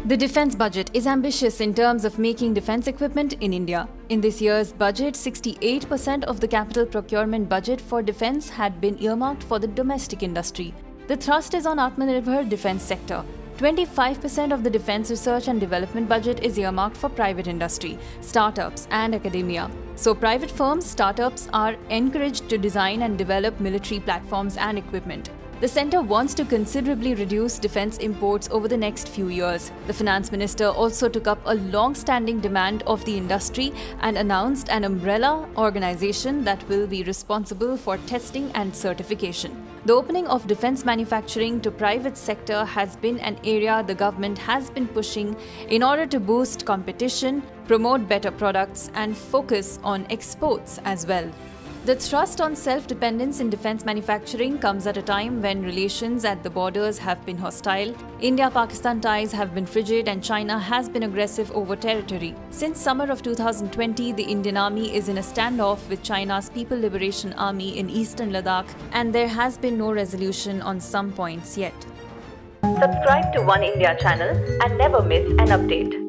The defense budget is ambitious in terms of making defense equipment in India. In this year's budget, 68% of the capital procurement budget for defense had been earmarked for the domestic industry. The thrust is on Atmanirbhar defense sector. 25% of the defense research and development budget is earmarked for private industry, startups and academia. So private firms, startups are encouraged to design and develop military platforms and equipment. The centre wants to considerably reduce defence imports over the next few years. The Finance Minister also took up a long-standing demand of the industry and announced an umbrella organisation that will be responsible for testing and certification. The opening of defence manufacturing to private sector has been an area the government has been pushing in order to boost competition, promote better products and focus on exports as well. The thrust on self-dependence in defence manufacturing comes at a time when relations at the borders have been hostile, India-Pakistan ties have been frigid and China has been aggressive over territory. Since summer of 2020, the Indian Army is in a standoff with China's People Liberation Army in eastern Ladakh and there has been no resolution on some points yet. Subscribe to One India channel and never miss an update.